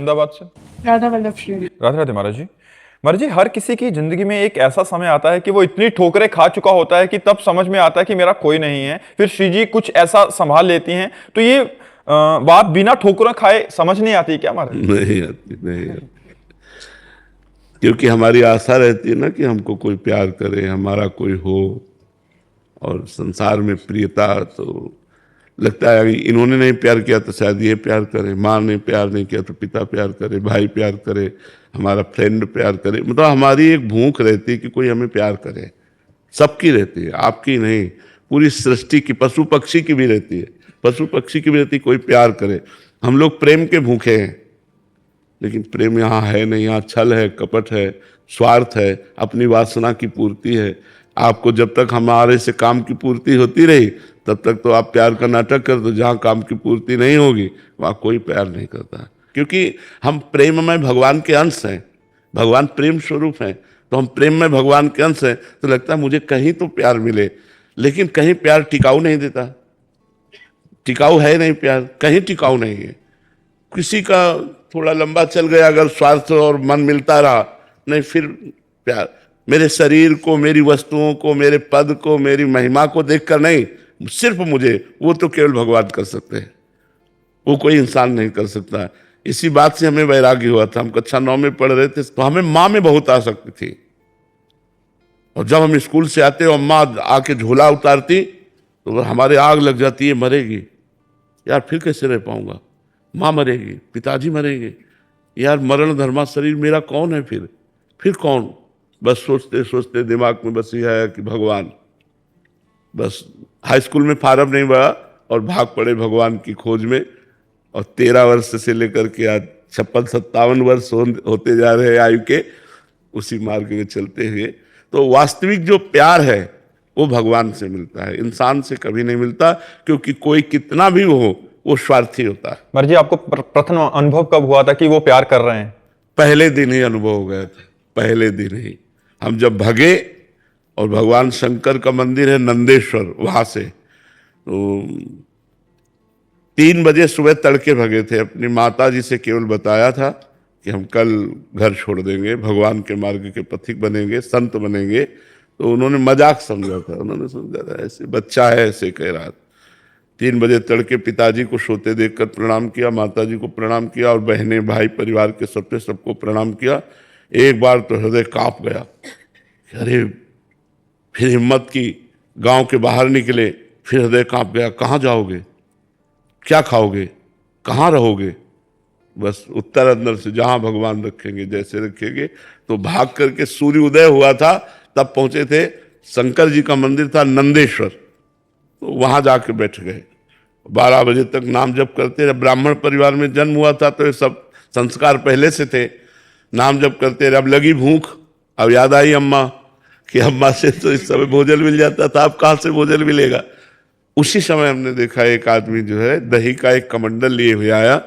अहमदाबाद से। राधा वल्लभ श्री। राधे राधे महाराज जी। महाराज जी, हर किसी की जिंदगी में एक ऐसा समय आता है कि वो इतनी ठोकरें खा चुका होता है कि तब समझ में आता है कि मेरा कोई नहीं है। फिर श्री जी कुछ ऐसा संभाल लेती हैं। तो ये बात बिना ठोकरें खाए समझ नहीं आती क्या महाराज? नहीं आती, नहीं आती। क्योंकि हमारी आशा रहती है ना कि हमको कोई प्यार करे, हमारा कोई हो। और संसार में प्रियता तो लगता है इन्होंने नहीं प्यार किया तो शायद ये प्यार करे, माँ ने प्यार नहीं किया तो पिता प्यार करे, भाई प्यार करे, हमारा फ्रेंड प्यार करे। मतलब हमारी एक भूख रहती है कि कोई हमें प्यार करे। सबकी रहती है, आपकी नहीं, पूरी सृष्टि की, पशु पक्षी की भी रहती है। पशु पक्षी की भी रहती है, कोई प्यार करे। हम लोग प्रेम के भूखे हैं, लेकिन प्रेम यहाँ है नहीं। यहाँ छल है, कपट है, स्वार्थ है, अपनी वासना की पूर्ति है। आपको जब तक हमारे से काम की पूर्ति होती रही तब तक तो आप प्यार का नाटक कर दो। जहाँ काम की पूर्ति नहीं होगी वहाँ कोई प्यार नहीं करता। क्योंकि हम प्रेम में भगवान के अंश हैं, भगवान प्रेम स्वरूप हैं। तो हम प्रेम में भगवान के अंश हैं, तो लगता है मुझे कहीं तो प्यार मिले। लेकिन कहीं प्यार टिकाऊ नहीं देता, टिकाऊ है नहीं, प्यार कहीं टिकाऊ नहीं है। किसी का थोड़ा लंबा चल गया अगर स्वार्थ और मन मिलता रहा, नहीं फिर प्यार मेरे शरीर को, मेरी वस्तुओं को, मेरे पद को, मेरी महिमा को देखकर नहीं, सिर्फ मुझे, वो तो केवल भगवान कर सकते हैं, वो कोई इंसान नहीं कर सकता। इसी बात से हमें वैराग्य हुआ था। हम कक्षा 9 में पढ़ रहे थे तो हमें माँ में बहुत आसक्ति थी। और जब हम स्कूल से आते और माँ आके झोला उतारती तो हमारे आग लग जाती है, मरेगी यार, फिर कैसे रह पाऊंगा, माँ मरेगी, पिताजी मरेंगे यार, मरण धर्मा शरीर मेरा कौन है, फिर कौन। बस सोचते सोचते दिमाग में बस यह है कि भगवान। बस हाई स्कूल में फार्म नहीं भरा और भाग पड़े भगवान की खोज में। और 13 वर्ष से लेकर के आज 56-57 वर्ष होते जा रहे हैं आयु के, उसी मार्ग में चलते हुए। तो वास्तविक जो प्यार है वो भगवान से मिलता है, इंसान से कभी नहीं मिलता। क्योंकि कोई कितना भी हो वो स्वार्थी होता है। महाराज जी, आपको प्रथम अनुभव कब हुआ था कि वो प्यार कर रहे हैं? पहले दिन ही अनुभव हो गया था, पहले दिन ही। हम जब भगे, और भगवान शंकर का मंदिर है नंदेश्वर, वहां से तो 3 बजे सुबह तड़के भगे थे। अपनी माता जी से केवल बताया था कि हम कल घर छोड़ देंगे, भगवान के मार्ग के पथिक बनेंगे, संत बनेंगे। तो उन्होंने मजाक समझा था, उन्होंने समझा था ऐसे बच्चा है, ऐसे कह रहा था। 3 बजे तड़के पिताजी को सोते देखकर प्रणाम किया, माताजी को प्रणाम किया, और बहनें भाई परिवार के सबको प्रणाम किया। एक बार तो हृदय कांप गया, अरे फिर हिम्मत की, गांव के बाहर निकले, फिर हृदय कांप गया, कहाँ जाओगे, क्या खाओगे, कहाँ रहोगे। बस उत्तर अंदर से जहाँ भगवान रखेंगे, जैसे रखेंगे। तो भाग करके सूर्य उदय हुआ था तब पहुंचे थे, शंकर जी का मंदिर था नंदेश्वर, तो वहां जाके बैठ गए। 12 बजे तक नाम जप करते रहे। ब्राह्मण परिवार में जन्म हुआ था तो ये सब संस्कार पहले से थे। नाम जप करते रहे। अब लगी भूख, अब याद आई अम्मा कि अम्मा से तो इस समय भोजन मिल जाता था, अब कहाँ से भोजन मिलेगा। उसी समय हमने देखा एक आदमी जो है दही का एक कमंडल लिए हुए आया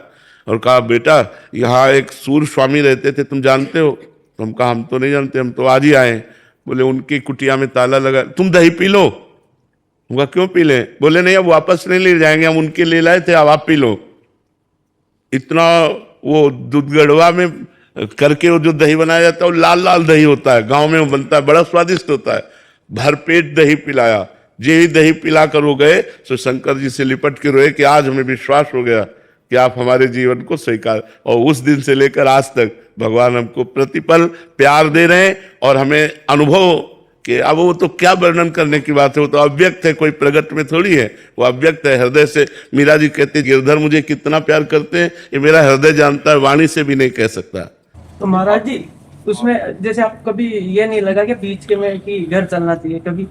और कहा, बेटा यहाँ एक सूर्य स्वामी रहते थे, तुम जानते हो? तो हम कहा, हम तो नहीं जानते, हम तो आज ही आए। बोले उनकी कुटिया में ताला लगा, तुम दही पी लो। उनका क्यों पी लें? बोले नहीं, अब वापस नहीं ले जाएंगे, हम उनके ले लाए थे, अब आप पी लो। इतना वो दूधगढ़वा में करके वो जो दही बनाया जाता है वो लाल लाल दही होता है, गांव में वो बनता है, बड़ा स्वादिष्ट होता है। भरपेट दही पिलाया। जे ही दही पिला कर वो गए तो शंकर जी से लिपट के रोए कि आज हमें विश्वास हो गया कि आप हमारे जीवन को स्वीकार। और उस दिन से लेकर आज तक भगवान हमको प्रतिपल प्यार दे रहे हैं। और हमें अनुभव कि अब वो तो क्या वर्णन करने की बात है, वो तो अव्यक्त है, कोई प्रगट में थोड़ी है, वो अव्यक्त है, हृदय से। मीरा जी कहते हैं गिरधर मुझे कितना प्यार करते हैं ये मेरा हृदय जानता है, वाणी से भी नहीं कह सकता। तो महाराज जी, उसमें जैसे आप कभी ये नहीं लगा कि बीच के में कि घर चलना चाहिए? कभी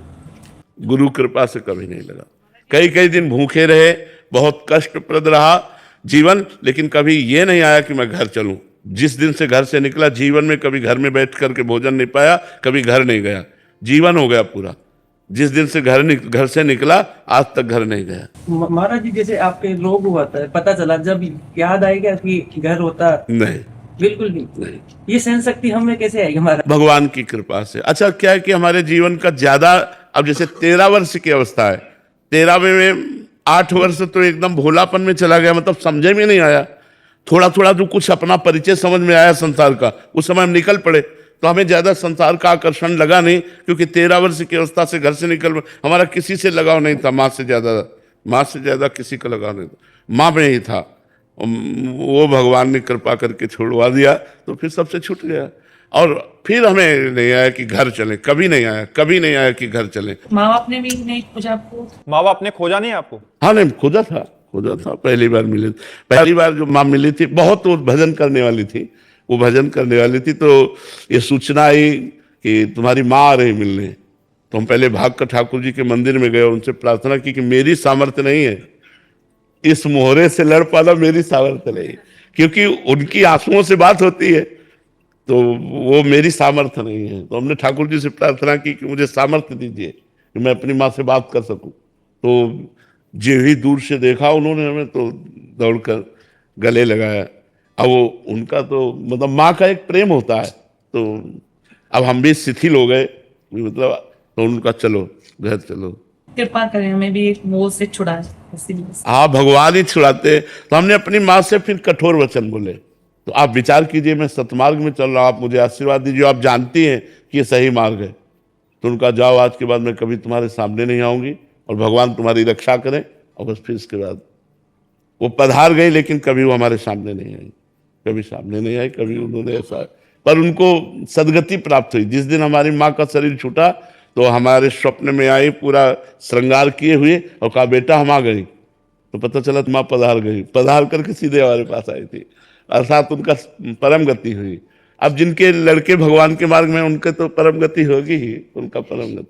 गुरु कृपा से कभी नहीं लगा। कई दिन भूखे रहे, बहुत कष्टप्रद रहा जीवन, लेकिन कभी ये नहीं आया कि मैं घर चलूं। जिस दिन से घर से निकला जीवन में कभी घर में बैठ करके भोजन नहीं पाया, कभी घर नहीं गया, जीवन हो गया पूरा। जिस दिन से घर से निकला आज तक घर नहीं गया। महाराज जी, जैसे आपके रोग हुआ था, पता चला, जब याद आएगा कि घर होता? नहीं, बिल्कुल नहीं। ये सहन शक्ति हमें कैसे आएगी? हमारा भगवान की कृपा से। अच्छा क्या है कि हमारे जीवन का ज्यादा, अब जैसे 13 वर्ष की अवस्था है, 13 में 8 वर्ष तो एकदम भोलापन में चला गया, मतलब समझे में नहीं आया। थोड़ा थोड़ा जो कुछ अपना परिचय समझ में आया संसार का, उस समय हम निकल पड़े। तो हमें ज़्यादा संसार का आकर्षण लगा नहीं, क्योंकि 13 वर्ष की अवस्था से घर से निकल, हमारा किसी से लगाव नहीं था, माँ से ज़्यादा किसी का लगाव नहीं था, माँ में ही था। वो भगवान ने कृपा करके छुड़वा दिया, तो फिर सबसे छूट गया। और फिर हमें नहीं आया कि घर चलें, कभी नहीं आया कि घर चलें। माँ बाप ने भी नहीं पूछा आपको? माँ बाप ने खोजा नहीं आपको? हाँ नहीं, खोजा था। पहली बार जो माँ मिली थी, बहुत वो भजन करने वाली थी, तो ये सूचना आई कि तुम्हारी माँ आ रही मिलने। तो हम पहले भाग कर ठाकुर जी के मंदिर में गए, उनसे प्रार्थना की कि मेरी सामर्थ्य नहीं है, इस मोहरे से लड़ पाना मेरी सामर्थ्य नहीं, क्योंकि उनकी आंसुओं से बात होती है, तो वो मेरी सामर्थ्य नहीं है। तो हमने ठाकुर जी से प्रार्थना की कि मुझे सामर्थ्य दीजिए कि मैं अपनी माँ से बात कर सकूं। तो जो ही दूर से देखा उन्होंने हमें, तो दौड़कर गले लगाया। अब वो उनका तो मतलब माँ का एक प्रेम होता है, तो अब हम भी शिथिल हो गए, मतलब तो उनका चलो घर चलो। कृपा करें हमें भी एक मोह से छुड़ाए। हाँ, भगवान ही छुड़ाते। तो हमने अपनी माँ से फिर कठोर वचन बोले, तो आप विचार कीजिए, मैं सतमार्ग में चल रहा हूँ, आप मुझे आशीर्वाद दीजिए, आप जानती हैं कि ये सही मार्ग है। तो उनका जाओ, आज के बाद मैं कभी तुम्हारे सामने नहीं आऊंगी और भगवान तुम्हारी रक्षा करें। और बस फिर इसके बाद वो पधार गई, लेकिन कभी वो हमारे सामने नहीं आई, कभी उन्होंने ऐसा। पर उनको सदगति प्राप्त हुई। जिस दिन हमारी माँ का शरीर छूटा, तो हमारे स्वप्न में आई, पूरा श्रृंगार किए हुए, और कहा बेटा हम आ गई। तो पता चला माँ पधार करके सीधे हमारे पास आई थी, अर्थात उनका परम गति हुई। अब जिनके लड़के भगवान के मार्ग में, उनके तो परम गति होगी ही, उनका परम गति।